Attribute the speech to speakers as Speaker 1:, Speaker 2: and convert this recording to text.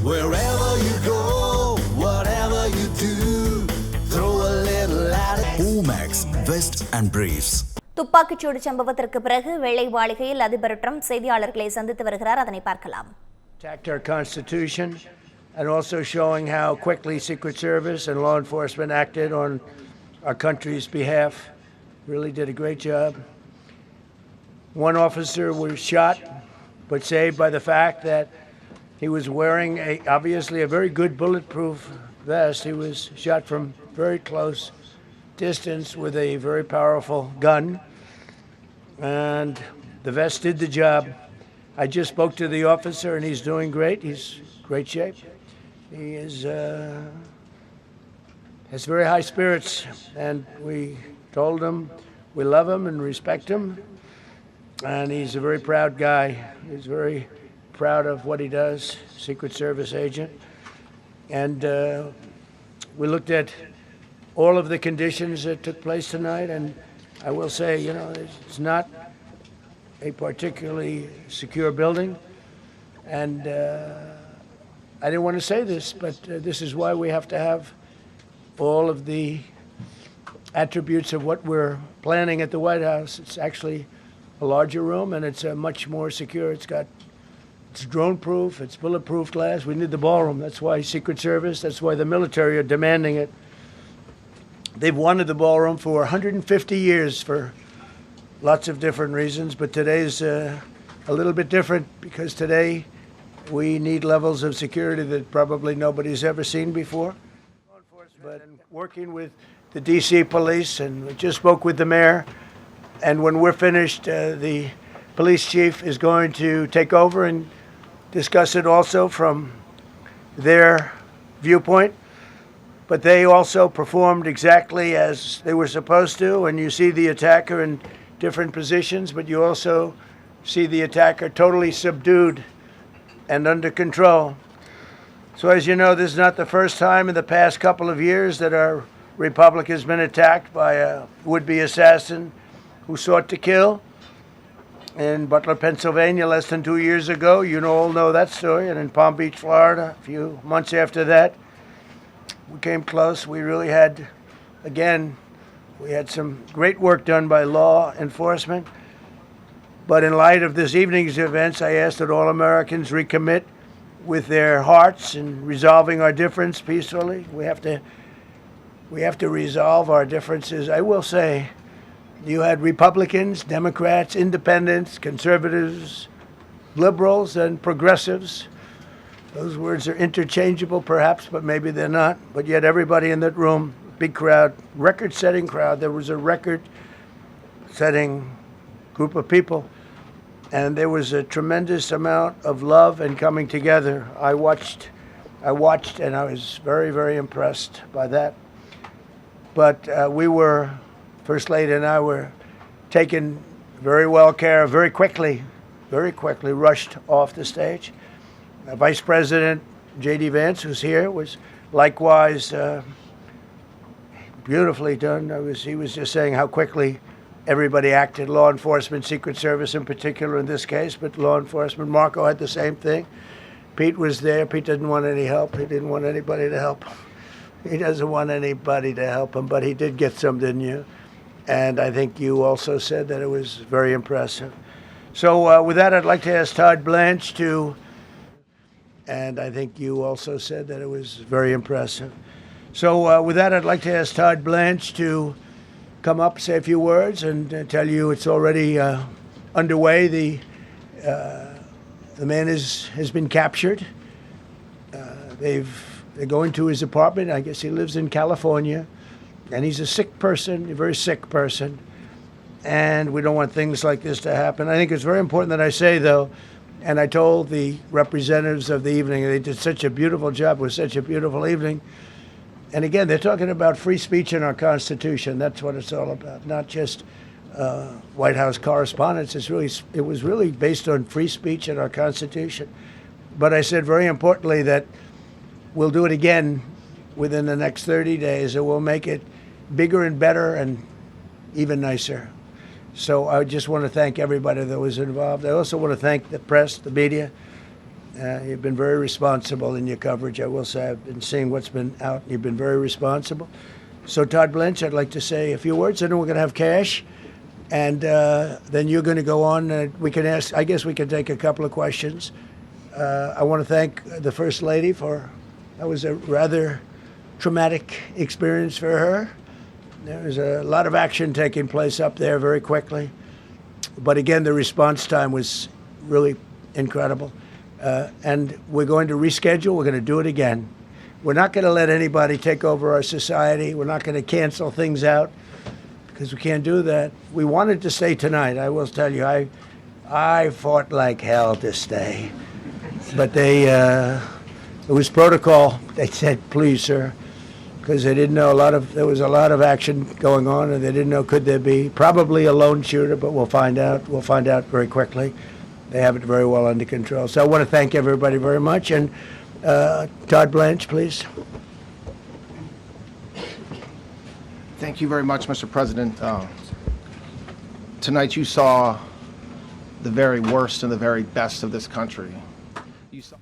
Speaker 1: Wherever you go, whatever you do, throw a little at it. Omax, Vest and Briefs.
Speaker 2: துப்பாக்கிச்சூடு சம்பவத்திற்கு பிறகு வெள்ளை மாளிகையில் அதிபர் ட்ரம்ப் செய்தியாளர்களை சந்தித்து வருகிறார். அதனை பார்க்கலாம்.
Speaker 3: Attacked our Constitution and also showing how quickly Secret Service and law enforcement acted on our country's behalf. Really did a great job. One officer was shot but saved by the fact that he was wearing obviously a very good bulletproof vest. He was shot from very close distance with a very powerful gun, and the vest did the job. I just spoke to the officer and he's doing great. He's great shape. He has very high spirits, and we told him we love him and respect him, and he's a very proud guy. He's very proud of what he does, Secret Service agent. And we looked at all of the conditions that took place tonight, and I will say, it's not a particularly secure building, and I didn't want to say this, but this is why we have to have all of the attributes of what we're planning at the White House. It's actually a larger room, and it's much more secure. It's drone-proof, it's bulletproof glass. We need the ballroom. That's why Secret Service, that's why the military are demanding it. They've wanted the ballroom for 150 years for lots of different reasons, but today's a little bit different because today we need levels of security that probably nobody's ever seen before. But working with the D.C. police, and we just spoke with the mayor, and when we're finished, the police chief is going to take over and discuss it also from their viewpoint. But they also performed exactly as they were supposed to, and you see the attacker in different positions, but you also see the attacker totally subdued and under control. So as you know, this is not the first time in the past couple of years that our republic has been attacked by a would-be assassin who sought to kill. In Butler, Pennsylvania, less than 2 years ago, you all know that story, and in Palm Beach, Florida, a few months after that, we came close. We really had, again, we had some great work done by law enforcement. But in light of this evening's events, I asked that all Americans recommit with their hearts in resolving our difference peacefully. We have to resolve our differences. I will say, you had Republicans, Democrats, Independents, Conservatives, Liberals, and Progressives. Those words are interchangeable, perhaps, but maybe they're not. But yet everybody in that room, big crowd, record-setting crowd. There was a record-setting group of people, and there was a tremendous amount of love and coming together. I watched, and I was very, very impressed by that. But we were, First Lady and I were taken very well care of, very quickly rushed off the stage. Vice President J.D. Vance, who's here, was likewise beautifully done. He was just saying how quickly everybody acted, law enforcement, Secret Service in particular in this case, but law enforcement. Marco had the same thing. Pete was there. Pete didn't want any help. He didn't want anybody to help him. He doesn't want anybody to help him, but he did get some, didn't you? And I think you also said that it was very impressive. So with that, I'd like to ask Todd Blanche to... And I think you also said that it was very impressive. So with that, I'd like to ask Todd Blanche to come up, say a few words, and tell you it's already underway. The man has been captured. They're going to his apartment. I guess he lives in California. And he's a sick person, a very sick person. And we don't want things like this to happen. I think it's very important that I say, though, and I told the representatives of the evening, they did such a beautiful job. It was such a beautiful evening. And again, they're talking about free speech in our Constitution. That's what it's all about, not just White House correspondence. It was really based on free speech in our Constitution. But I said very importantly that we'll do it again within the next 30 days, and we'll make it bigger and better and even nicer. So I just want to thank everybody that was involved. I also want to thank the press, the media, You've been very responsible in your coverage. I will say I've been seeing what's been out. You've been very responsible. So, Todd Blanche, I'd like to say a few words. I know we're going to have cash, and then you're going to go on. We can ask. I guess we can take a couple of questions. I want to thank the First Lady for that was a rather traumatic experience for her. There was a lot of action taking place up there very quickly. But again, the response time was really incredible. And we're going to reschedule. We're going to do it again. We're not going to let anybody take over our society. We're not going to cancel things out because we can't do that. We wanted to stay tonight. I will tell you, I fought like hell to stay. But it was protocol. They said, please, sir, because they didn't know there was a lot of action going on, and they didn't know could there be probably a lone shooter, but we'll find out. We'll find out very quickly. They have it very well under control. So I want to thank everybody very much. And Todd Blanche, please.
Speaker 4: Thank you very much, Mr. President. Tonight you saw the very worst and the very best of this country. You saw